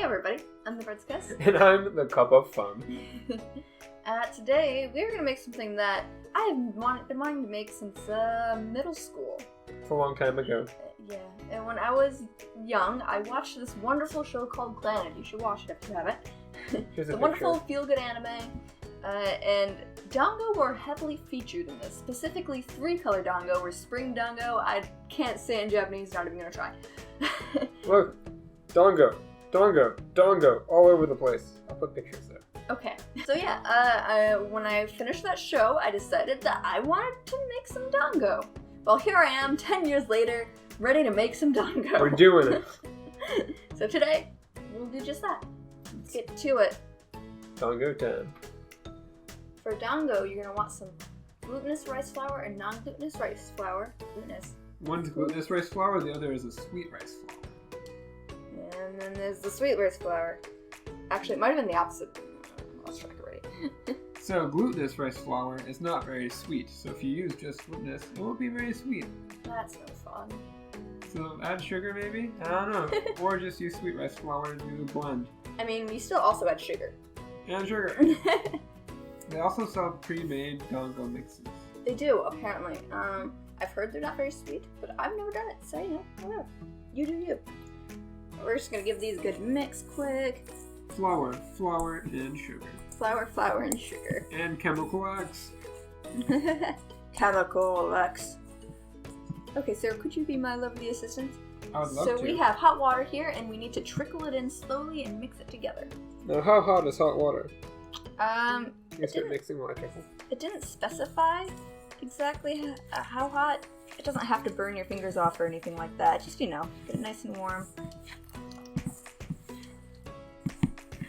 everybody, I'm TheBardsKitchen. And I'm the Cup of Fun. Today, we're going to make something that I've been wanting to make since middle school. It's a long time ago. Yeah, and when I was young, I watched this wonderful show called Glaze. You should watch it if you haven't. It's a wonderful feel-good anime, and Dango were heavily featured in this. Specifically, 3-color Dango or spring Dango. I can't say it in Japanese, not even going to try. Look, Dango, Dango, Dango, all over the place. I'll put pictures there. Okay, so yeah, when I finished that show, I decided that I wanted to make some Dango. Well, here I am, 10 years later, ready to make some Dango. We're doing it. So today, we'll do just that. Let's get to it. Dango time. For Dango, you're going to want some glutenous rice flour and non-glutenous rice flour. Glutenous. One's glutenous rice flour, the other is a sweet rice flour. And then there's the sweet rice flour. Actually, it might have been the opposite. I lost track already. So glutenous rice flour is not very sweet, so if you use just glutenous, it won't be very sweet. That's no fun. So add sugar maybe? I don't know. Or just use sweet rice flour and do the blend. I mean, you still also add sugar. And sugar. They also sell pre-made Dango mixes. They do, apparently. I've heard they're not very sweet, but I've never done it, so you know, whatever. You do you. We're just gonna give these a good mix quick. Flour, flour, and sugar. Flour, flour, and sugar. And chemical X. Chemical X. Okay, sir, could you be my lovely assistant? I would love to. So we have hot water here, and we need to trickle it in slowly and mix it together. Now, how hot is hot water? You start mixing while I trickle. It didn't specify exactly how hot. It doesn't have to burn your fingers off or anything like that. Just, you know, get it nice and warm.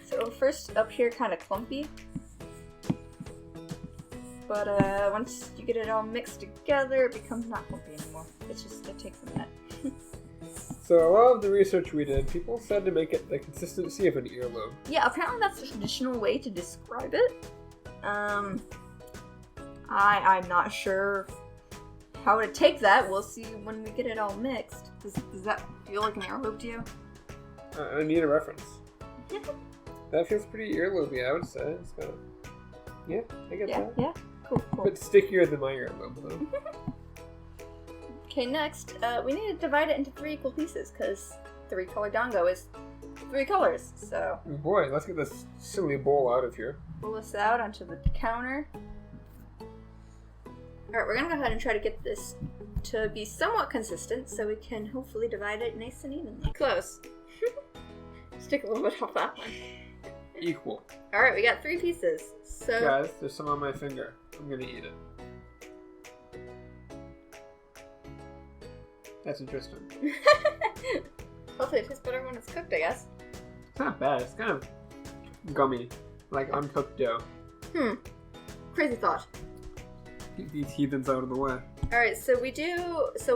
So first up here, kind of clumpy. But once you get it all mixed together, it becomes not clumpy anymore. It takes a minute. So a lot of the research we did, people said to make it the consistency of an earlobe. Yeah, apparently that's the traditional way to describe it. I'm not sure how to take that. We'll see when we get it all mixed. Does that feel like an earlobe to you? I need a reference. That feels pretty earlobe-y, I would say. It's kind of... Yeah, I get that. Yeah, cool. A bit stickier than my earlobe, though. Okay, next, we need to divide it into 3 equal pieces, because 3-color Dango is 3 colors, so... Boy, let's get this silly bowl out of here. Pull this out onto the counter. Alright, we're gonna go ahead and try to get this to be somewhat consistent, so we can hopefully divide it nice and evenly. Close. Stick a little bit off that one. Equal. Alright, we got 3 pieces, so... Guys, there's some on my finger. I'm gonna eat it. That's interesting. Hopefully it tastes better when it's cooked, I guess. It's not bad. It's kind of gummy, like uncooked dough. Crazy thought. Get these heathens out of the way. Alright, so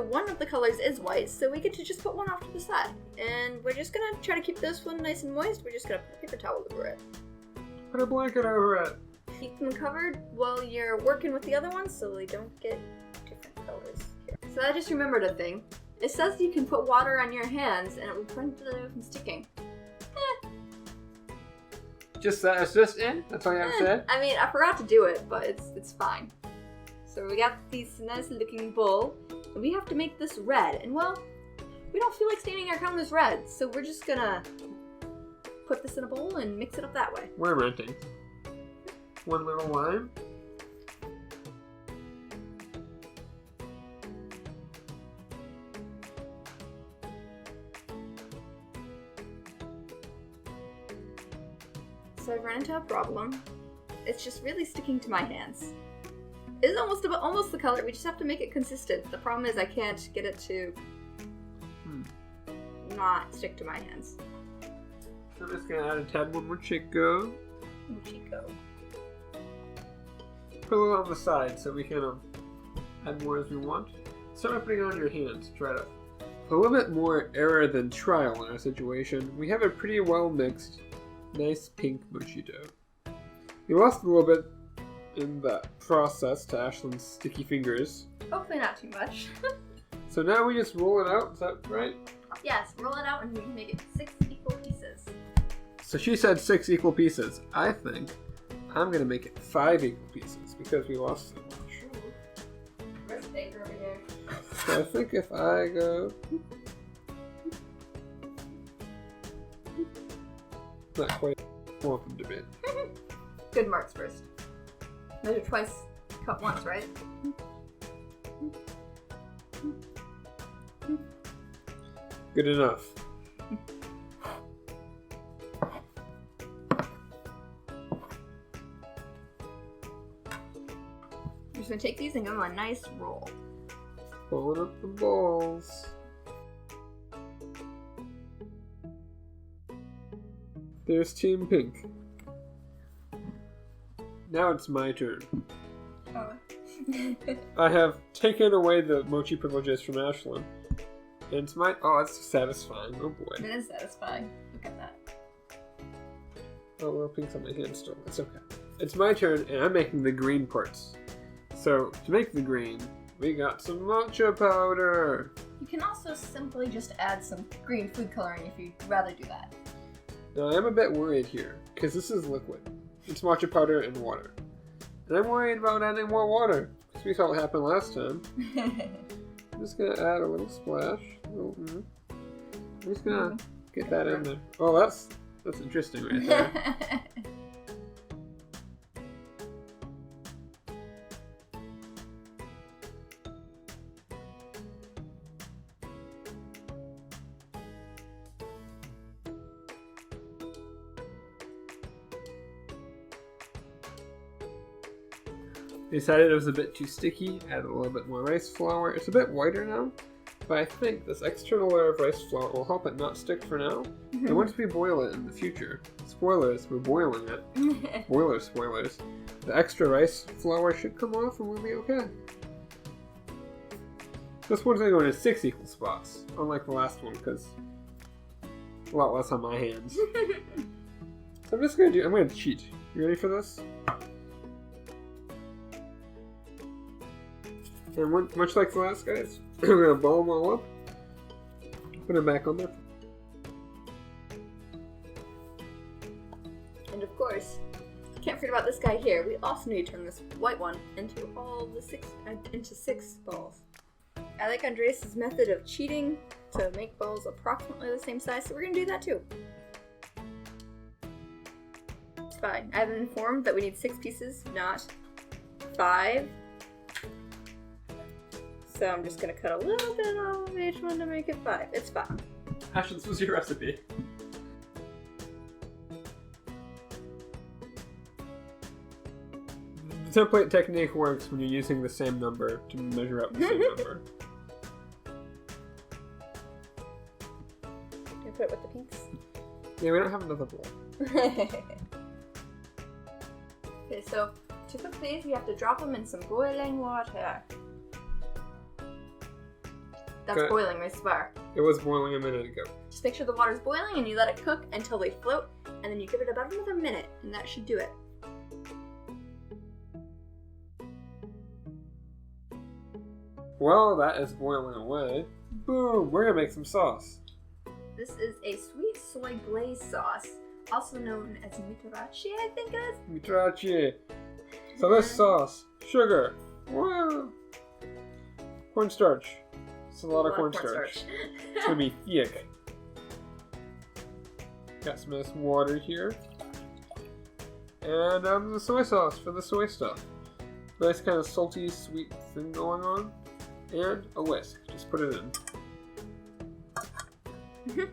one of the colors is white, so we get to just put one off to the side. And we're just gonna try to keep this one nice and moist. We're just gonna put a paper towel over it. Put a blanket over it. Keep them covered while you're working with the other ones so they don't get different colors here. So I just remembered a thing. It says you can put water on your hands and it will prevent them from sticking. Just that? It's just in? That's all you have to say? I mean, I forgot to do it, but it's fine. So we got this nice looking bowl, and we have to make this red. And well, we don't feel like staining our counters red, so we're just gonna put this in a bowl and mix it up that way. We're renting. One little lime. So I've run into a problem. It's just really sticking to my hands. It's almost the color. We just have to make it consistent. The problem is I can't get it to not stick to my hands. So I'm just gonna add a tad one more Chico. Chico. Put a little on the side so we can add more as we want. Start by putting it on your hands. Try to. A little bit more error than trial in our situation. We have a pretty well mixed, nice pink mochi dough. We lost a little bit in that process to Ashlyn's sticky fingers. Hopefully not too much. So now we just roll it out, is that right? Yes, roll it out and we can make it 6 equal pieces. So she said 6 equal pieces. I think I'm going to make it 5 equal pieces because we lost so much. Where's the anchor over here? So I think if I go... Not quite what I want them to be. Good marks first. Measure twice, cut once, right? Good enough. I'm just gonna take these and give them a nice roll. Pulling up the balls. There's Team Pink. Now it's my turn. Oh. I have taken away the mochi privileges from Ashlyn. And it's my... Oh, that's satisfying. Oh boy. It is satisfying. Look at that. Oh, well, Pink's on my hand still. It's okay. It's my turn, and I'm making the green parts. So, to make the green, we got some matcha powder. You can also simply just add some green food coloring if you'd rather do that. Now, I am a bit worried here, because this is liquid. It's matcha powder and water. And I'm worried about adding more water, because we saw what happened last time. I'm just going to add a little splash. I'm just going to get that in there. Oh, that's interesting right there. Decided it was a bit too sticky, added a little bit more rice flour. It's a bit whiter now, but I think this external layer of rice flour will help it not stick for now. And once we boil it in the future, spoilers, we're boiling it. Spoilers. The extra rice flour should come off and we'll be okay. This one's going to go into 6 equal spots, unlike the last one, because a lot less on my hands. So I'm just going to cheat. You ready for this? And much like the last guys, we're going to ball them all up, put them back on there. And of course, can't forget about this guy here. We also need to turn this white one into into 6 balls. I like Andres' method of cheating to make balls approximately the same size, so we're going to do that too. It's fine. I've been informed that we need 6 pieces, not 5. So I'm just going to cut a little bit off of each one to make it 5. It's fine. Ashlyn, this was your recipe. The template technique works when you're using the same number to measure out the same number. Can you put it with the pinks? Yeah, we don't have another bowl. Okay, so to cook these, you have to drop them in some boiling water. That's Okay. boiling, I swear. It was boiling a minute ago. Just make sure the water's boiling and you let it cook until they float, and then you give it about another minute, and that should do it. Well, that is boiling away. Boom! We're gonna make some sauce. This is a sweet soy glaze sauce, also known as mitarachi, I think it is. Mitrachi. So this sauce, sugar, woo, cornstarch. It's a lot of cornstarch. It's gonna be thick. Got some nice water here. And the soy sauce for the soy stuff. Nice kind of salty, sweet thing going on. And a whisk. Just put it in.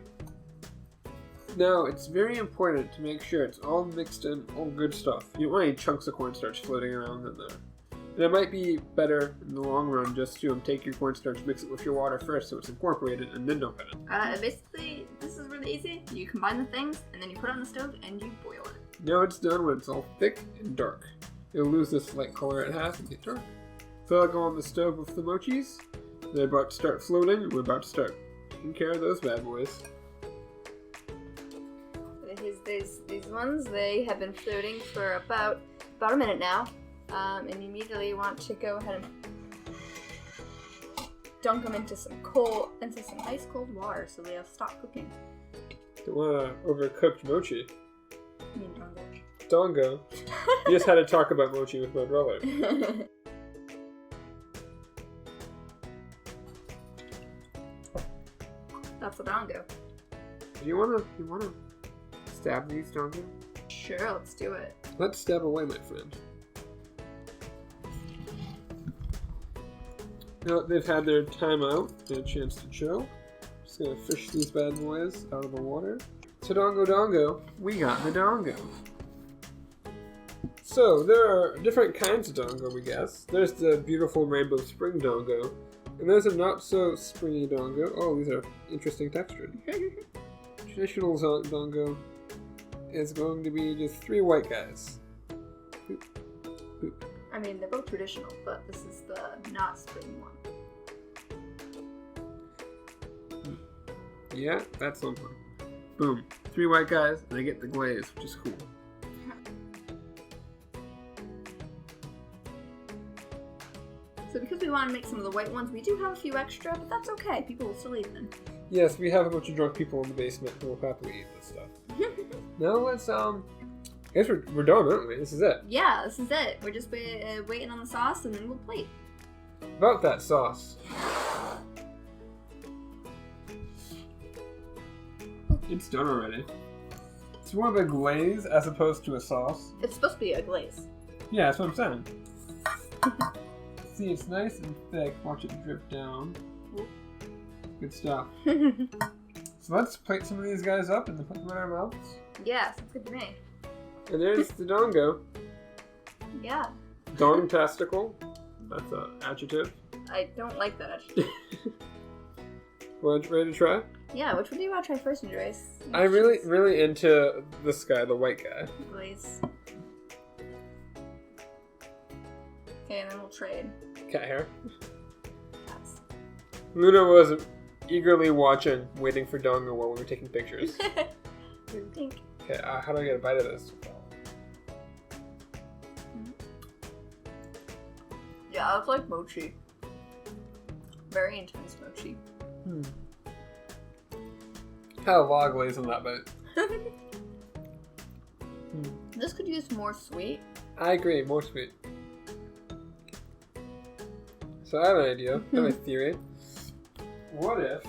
Now, it's very important to make sure it's all mixed in, all good stuff. You don't want any chunks of cornstarch floating around in there. And it might be better in the long run just to take your cornstarch, mix it with your water first so it's incorporated, and then dump it in. Basically, this is really easy. You combine the things, and then you put it on the stove, and you boil it. Now it's done when it's all thick and dark. It'll lose this light color it has and get dark. So I'll go on the stove with the mochis. They're about to start floating, and we're about to start taking care of those bad boys. These ones, they have been floating for about a minute now. And you immediately want to go ahead and dunk them into some ice cold water so they'll stop cooking. Don't want to overcooked mochi. I mean Dango. Dango. You just had to talk about mochi with my brother. That's a Dango. Do you wanna stab these, Dango? Sure, let's do it. Let's stab away, my friend. Now that they've had their time out and a chance to chill, just gonna fish these bad boys out of the water. So Dango, we got the Dango. So there are different kinds of Dango, we guess. There's the beautiful rainbow spring Dango, and there's a not so springy Dango. Oh, these are interesting textured. Traditional Dango is going to be just 3 white guys. Boop, boop. I mean, they're both traditional, but this is the not springy one. Yeah, that's one. Boom. 3 white guys, and they get the glaze, which is cool. So because we want to make some of the white ones, we do have a few extra, but that's okay. People will still eat them. Yes, we have a bunch of drunk people in the basement who will happily eat this stuff. Now let's, I guess we're done, aren't we? This is it. Yeah, this is it. We're just waiting on the sauce, and then we'll plate. About that sauce. It's done already. It's more of a glaze as opposed to a sauce. It's supposed to be a glaze. Yeah, that's what I'm saying. See, it's nice and thick. Watch it drip down. Good stuff. So let's plate some of these guys up and put them in our mouths. Yeah, sounds good to me. And there's the Dango. Yeah. Dong-tastical. That's an adjective. I don't like that adjective. Ready to try? Yeah, which one do you want to try first, Joyce? I'm really into this guy, the white guy. Glaze. Okay, and then we'll trade. Cat hair. Cats. Luna was eagerly watching, waiting for Dango while we were taking pictures. Pink. Okay, how do I get a bite of this? Yeah, it's like mochi. Very intense mochi. Had a lot of glaze in that bite. This could use more sweet. I agree, more sweet. So I have an idea, I have a theory. What if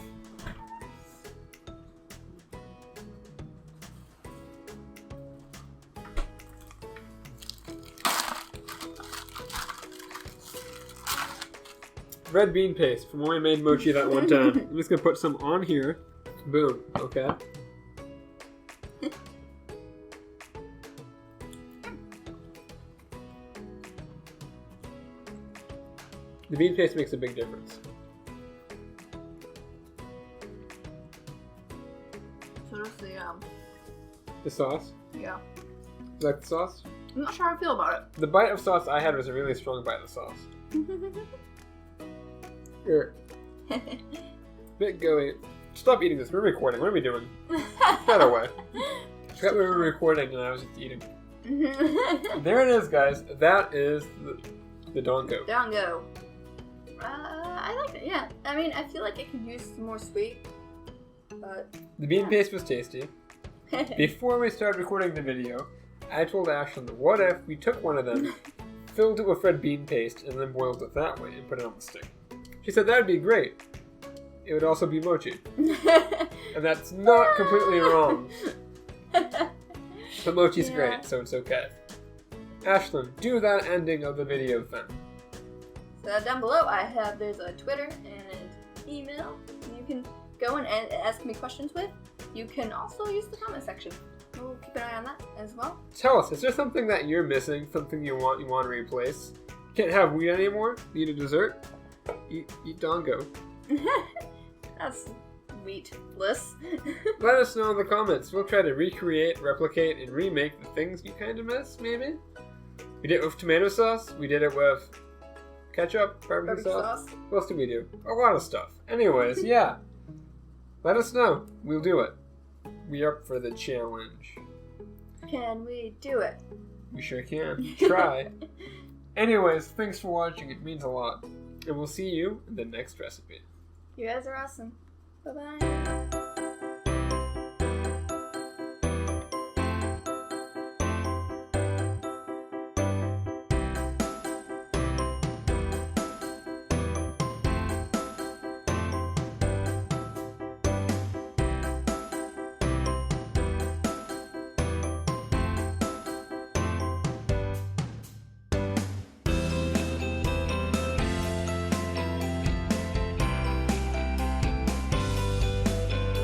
red bean paste from when we made mochi that one time. I'm just gonna put some on here. Boom. Okay. The bean paste makes a big difference. So does The sauce? yeah. You like the sauce? I'm not sure how I feel about The bite of sauce I had was a really strong bite of sauce. Here. it. Bit gooey. Stop eating this. We're recording. What are we doing? Get away. I forgot we were recording and I was just eating. There it is, guys. That is the Dango. Dango. I like it, yeah. I mean, I feel like it could use some more sweet, but... The bean paste was tasty. Before we started recording the video, I told Ashlyn, what if we took one of them, filled it with red bean paste, and then boiled it that way and put it on the stick? She said that'd be great. It would also be mochi. And that's not completely wrong. But mochi's great, so it's okay. Ashlyn, do that ending of the video then. So down below there's a Twitter and email you can go and ask me questions with. You can also use the comment section. We'll keep an eye on that as well. Tell us, is there something that you're missing? Something you want to replace? Can't have wheat anymore? Need a dessert? Eat Dango. That's wheat bliss. Let us know in the comments. We'll try to recreate, replicate, and remake the things you kind of miss, maybe? We did it with tomato sauce. We did it with ketchup, barbecue sauce. What else did we do? A lot of stuff. Anyways, yeah. Let us know. We'll do it. We up for the challenge. Can we do it? We sure can. Try. Anyways, thanks for watching. It means a lot. And we'll see you in the next recipe. You guys are awesome. Bye-bye.